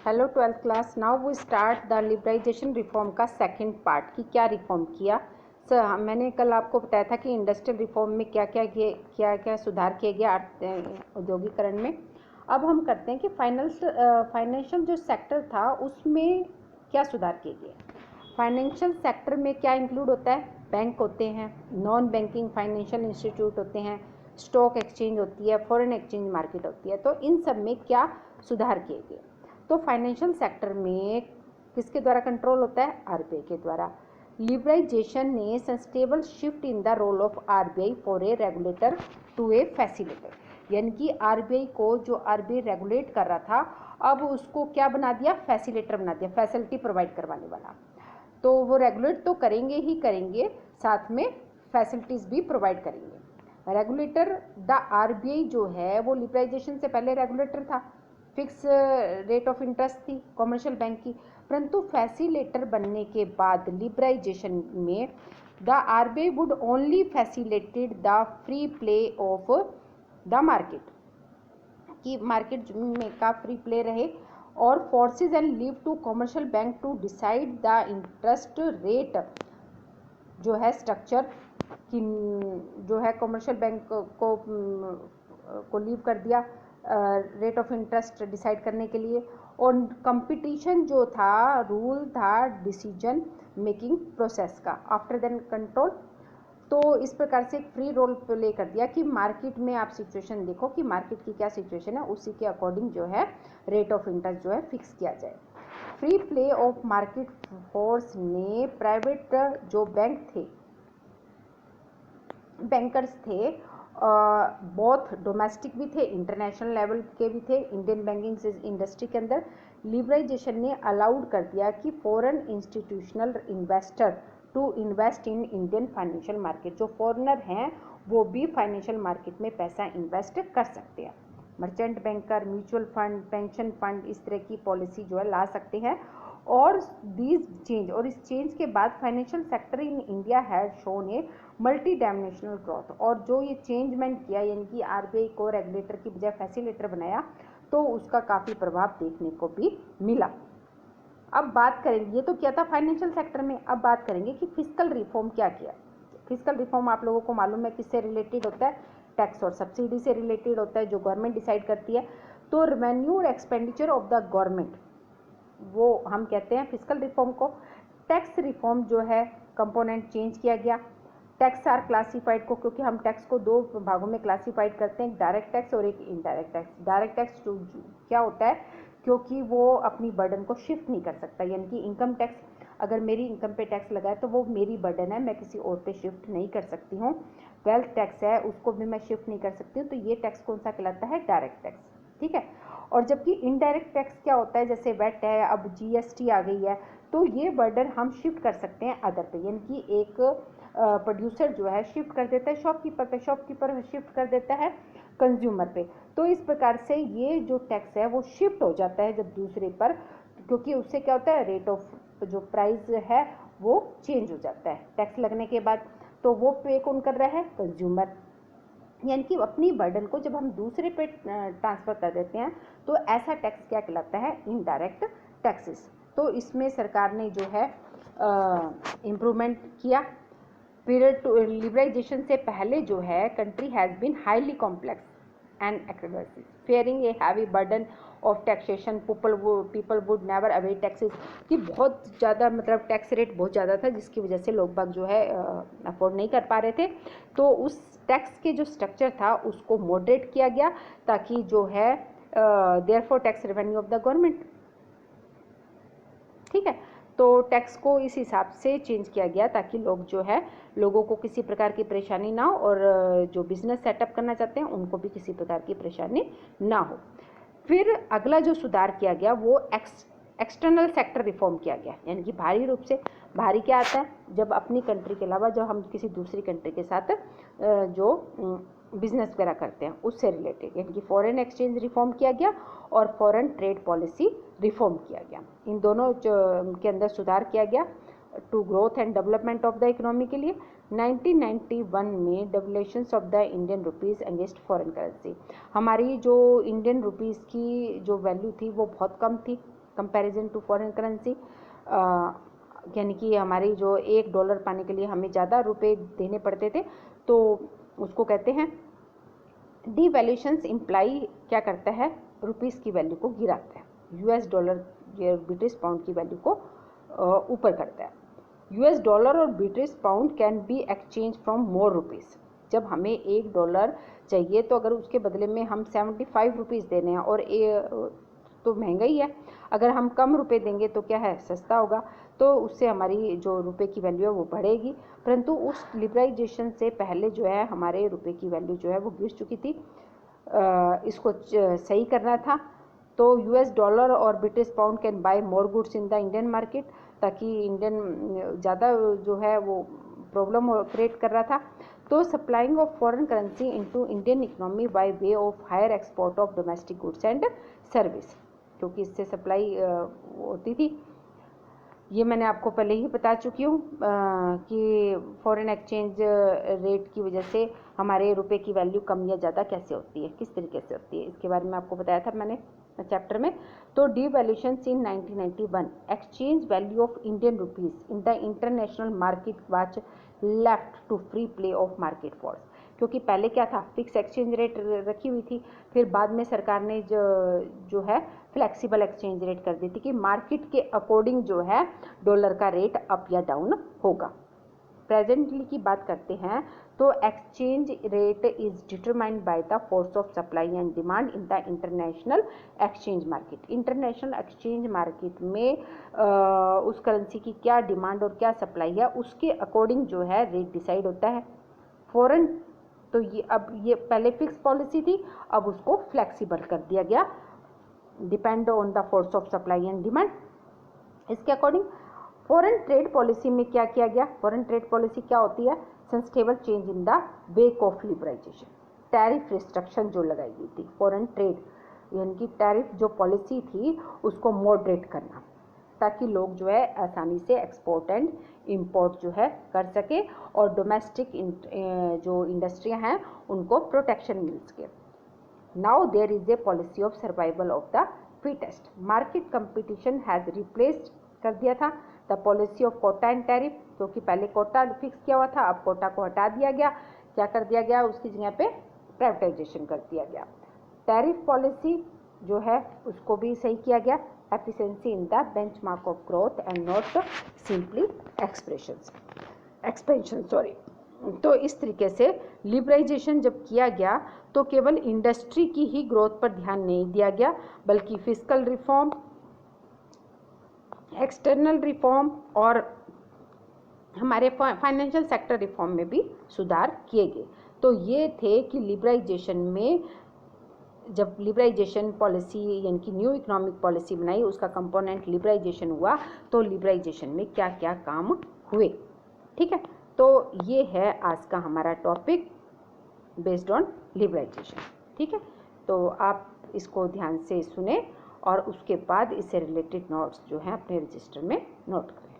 Hello 12th class. Now we start the liberalisation reform का second part कि क्या reform किया। सर मैंने कल आपको बताया था कि इंडस्ट्रियल रिफॉर्म में क्या क्या सुधार किए गया औद्योगिकरण में। अब हम करते हैं कि फाइनेंशियल जो सेक्टर था उसमें क्या सुधार किए गए। फाइनेंशियल सेक्टर में क्या इंक्लूड होता है? बैंक होते हैं, नॉन बैंकिंग फाइनेंशियल इंस्टीट्यूट होते हैं, स्टॉक एक्सचेंज होती है, फॉरेन एक्सचेंज मार्केट होती है। तो इन सब में क्या सुधार किए गए? तो फाइनेंशियल सेक्टर में किसके द्वारा कंट्रोल होता है? आरबीआई के द्वारा। लिबराइजेशन ने sustainable shift in the role of RBI for a regulator to a facilitator, यानी कि आरबीआई को जो आरबीआई रेगुलेट कर रहा था अब उसको क्या बना दिया? फैसिलिटेटर बना दिया, फैसिलिटी प्रोवाइड करवाने वाला। तो वो रेगुलेट तो करेंगे ही करेंगे, साथ में फैसिलिटीज भी प्रोवाइड करेंगे। रेगुलेटर द आरबीआई जो है वो लिबराइजेशन से पहले रेगुलेटर था, फिक्स रेट ऑफ इंटरेस्ट थी कॉमर्शियल बैंक की, परंतु फैसिलेटर बनने के बाद लिबराइजेशन में the RBI would only facilitate the free play of the market, कि मार्केट में का फ्री प्ले रहे, और forces and leave to commercial bank to decide the interest rate जो है स्ट्रक्चर कि जो है कॉमर्शियल बैंक को लीव कर दिया रेट ऑफ इंटरेस्ट डिसाइड करने के लिए। और कंपटीशन जो था रूल था डिसीजन मेकिंग प्रोसेस का आफ्टर देन कंट्रोल। तो इस प्रकार से एक फ्री रोल प्ले कर दिया कि मार्केट में आप सिचुएशन देखो कि मार्केट की क्या सिचुएशन है, उसी के अकॉर्डिंग जो है रेट ऑफ इंटरेस्ट जो है फिक्स किया जाए। Free play of market force ने प्राइवेट जो बैंकर्स थे, बहुत डोमेस्टिक भी थे, इंटरनेशनल लेवल के भी थे, इंडियन बैंकिंग इंडस्ट्री के अंदर लिबराइजेशन ने अलाउड कर दिया कि foreign institutional investor to invest in Indian financial market. जो फॉरेनर हैं वो भी फाइनेंशियल मार्केट में पैसा इन्वेस्ट कर सकते हैं। Merchant banker, mutual fund, pension fund इस तरह की पॉलिसी जो है ला सकते हैं। और दीज चेंज, और इस चेंज के बाद financial sector in India had shown a multi dimensional growth. और जो ये चेंजमेंट किया यानी कि आरबीआई को रेगुलेटर की बजाय फैसिलिटेटर बनाया, तो उसका काफ़ी प्रभाव देखने को भी मिला। अब बात करेंगे, ये तो क्या था फाइनेंशियल सेक्टर में, अब बात करेंगे कि फिस्कल रिफॉर्म क्या किया। फिस्कल रिफॉर्म आप लोगों को मालूम है किससे रिलेटेड होता है? टैक्स और सब्सिडी से रिलेटेड होता है, जो गवर्नमेंट डिसाइड करती है। तो रेवेन्यू और एक्सपेंडिचर ऑफ द गवर्नमेंट, वो हम कहते हैं फिस्कल रिफॉर्म को। टैक्स रिफॉर्म जो है कंपोनेंट चेंज किया गया। टैक्स आर क्लासिफाइड को, क्योंकि हम टैक्स को दो भागों में क्लासिफाइड करते हैं, एक डायरेक्ट टैक्स और एक इनडायरेक्ट टैक्स। डायरेक्ट टैक्स क्या होता है? क्योंकि वो अपनी बर्डन को शिफ्ट नहीं कर सकता, यानी कि इनकम टैक्स, अगर मेरी इनकम पे टैक्स लगा है तो वो मेरी बर्डन है, मैं किसी और पे शिफ्ट नहीं कर सकती हूँ। वेल्थ टैक्स है, उसको भी मैं शिफ्ट नहीं कर सकती हूँ। तो ये टैक्स कौन सा कहलाता है? डायरेक्ट टैक्स, ठीक है। और जबकि इनडायरेक्ट टैक्स क्या होता है? जैसे वेट है, अब जीएसटी आ गई है, तो ये बर्डन हम शिफ्ट कर सकते हैं अदर पे, यानी कि एक प्रोड्यूसर जो है शिफ्ट कर देता है शॉपकीपर पे, शॉपकीपर शिफ्ट कर देता है कंज्यूमर पे। तो इस प्रकार से ये जो टैक्स है वो शिफ्ट हो जाता है जब दूसरे पर, क्योंकि उससे क्या होता है? रेट ऑफ जो प्राइस है वो चेंज हो जाता है टैक्स लगने के बाद। तो वो पे कौन कर रहा है? कंज्यूमर। यानी कि अपनी बर्डन को जब हम दूसरे पे ट्रांसफ़र कर देते हैं तो ऐसा टैक्स क्या कहलाता है? Indirect taxes. तो इसमें सरकार ने जो है इम्प्रूवमेंट किया। पीरियड टू लिबराइजेशन से पहले जो है country has been highly complex and expensive, fairing a heavy burden of taxation, people would never away taxes, कि बहुत ज़्यादा मतलब टैक्स रेट बहुत ज़्यादा था, जिसकी वजह से लोग बाग जो है अफोर्ड नहीं कर पा रहे थे। तो उस टैक्स के जो स्ट्रक्चर था उसको मॉडरेट किया गया, ताकि जो है therefore tax revenue of the government, ठीक है। तो टैक्स को इस हिसाब से चेंज किया गया ताकि लोगों को किसी प्रकार की परेशानी ना हो, और जो बिजनेस सेटअप करना चाहते हैं उनको भी किसी प्रकार की परेशानी ना हो। फिर अगला जो सुधार किया गया वो एक्सटर्नल सेक्टर रिफॉर्म किया गया, यानी कि बाहरी रूप से। बाहरी क्या आता है? जब अपनी कंट्री के अलावा जब हम किसी दूसरी कंट्री के साथ जो बिजनेस वगैरह करते हैं उससे रिलेटेड, यानी कि फॉरेन एक्सचेंज रिफॉर्म किया गया और फॉरेन ट्रेड पॉलिसी रिफॉर्म किया गया। इन दोनों के अंदर सुधार किया गया to growth and development of the economy के लिए। 1991 में devaluations of the Indian rupees against foreign currency, हमारी जो इंडियन रुपीज़ की जो वैल्यू थी वो बहुत कम थी, कंपैरिजन टू फॉरेन करेंसी, यानी कि हमारी जो $1 पाने के लिए हमें ज़्यादा रुपए देने पड़ते थे, तो उसको कहते हैं डीवैल्यूएशंस। इम्प्लाई क्या करता है, रुपीस की वैल्यू को गिराता है, $, या ब्रिटिश पाउंड की वैल्यू को ऊपर करता है। $, और British pound can be exchange from more rupees. जब हमें $1 चाहिए तो अगर उसके बदले में हम 75 रुपीज़ देने हैं, और तो महंगा ही है, अगर हम कम रुपए देंगे तो क्या है, सस्ता होगा, तो उससे हमारी जो रुपए की वैल्यू है वो बढ़ेगी। परंतु उस लिबराइजेशन से पहले जो है हमारे रुपए की वैल्यू जो है वो गिर चुकी थी। इसको सही करना था, तो $, और British pound can buy more goods in the Indian market, ताकि इंडियन ज़्यादा जो है वो प्रॉब्लम क्रिएट कर रहा था। तो supplying of foreign currency into Indian economy by way of higher export of domestic goods and service, क्योंकि इससे सप्लाई होती थी। ये मैंने आपको पहले ही बता चुकी हूँ कि फॉरेन एक्सचेंज रेट की वजह से हमारे रुपए की वैल्यू कम या ज़्यादा कैसे होती है, किस तरीके से होती है, इसके बारे में आपको बताया था मैंने चैप्टर में। तो devaluation in 1991, exchange value of Indian rupees in the international market was left to free play of market force, क्योंकि पहले क्या था, फिक्स एक्सचेंज रेट रखी हुई थी, फिर बाद में सरकार ने जो है फ्लेक्सिबल एक्सचेंज रेट कर दी थी कि मार्केट के अकॉर्डिंग जो है डॉलर का रेट अप या डाउन होगा। प्रेजेंटली की बात करते हैं तो exchange rate is determined by the force of supply and demand in the international exchange market. International exchange market में उस करेंसी की क्या डिमांड और क्या सप्लाई है, उसके अकॉर्डिंग जो है रेट डिसाइड होता है। फॉरेन तो ये अब ये पहले फिक्स पॉलिसी थी, अब उसको फ्लेक्सिबल कर दिया गया, depend on the force of supply and demand. इसके अकॉर्डिंग फॉरेन ट्रेड पॉलिसी में क्या किया गया, फॉरेन ट्रेड पॉलिसी क्या होती है, sustainable change in the wake of liberalisation. Tariff restriction जो लगाई गई थी, फॉरेन ट्रेड यानी कि टैरिफ जो पॉलिसी थी उसको मॉडरेट करना, ताकि लोग जो है आसानी से एक्सपोर्ट एंड इंपोर्ट जो है कर सके, और डोमेस्टिक जो इंडस्ट्रियां हैं उनको प्रोटेक्शन मिल सके। Now there is a policy of survival of the fittest. Market competition has replaced कर दिया था the policy of quota and tariff, क्योंकि पहले कोटा फिक्स किया हुआ था, अब कोटा को हटा दिया गया, क्या कर दिया गया, उसकी जगह पे प्राइवेटाइजेशन कर दिया गया। टैरिफ पॉलिसी जो है उसको भी सही किया गया, efficiency in the benchmark of growth and not simply expansion. तो इस तरीके से लिबराइजेशन जब किया गया तो केवल इंडस्ट्री की ही ग्रोथ पर ध्यान नहीं दिया गया, बल्कि फिस्कल रिफॉर्म, एक्सटर्नल रिफॉर्म और हमारे फाइनेंशियल सेक्टर रिफॉर्म में भी सुधार किए गए। तो ये थे कि लिबराइजेशन में जब लिबराइजेशन पॉलिसी यानी कि न्यू इकोनॉमिक पॉलिसी बनाई, उसका कंपोनेंट लिबराइजेशन हुआ, तो लिबराइजेशन में क्या क्या काम हुए। ठीक है, तो ये है आज का हमारा टॉपिक बेस्ड ऑन लिबराइजेशन। ठीक है, तो आप इसको ध्यान से सुने और उसके बाद इससे रिलेटेड नोट्स जो हैं अपने रजिस्टर में नोट करें।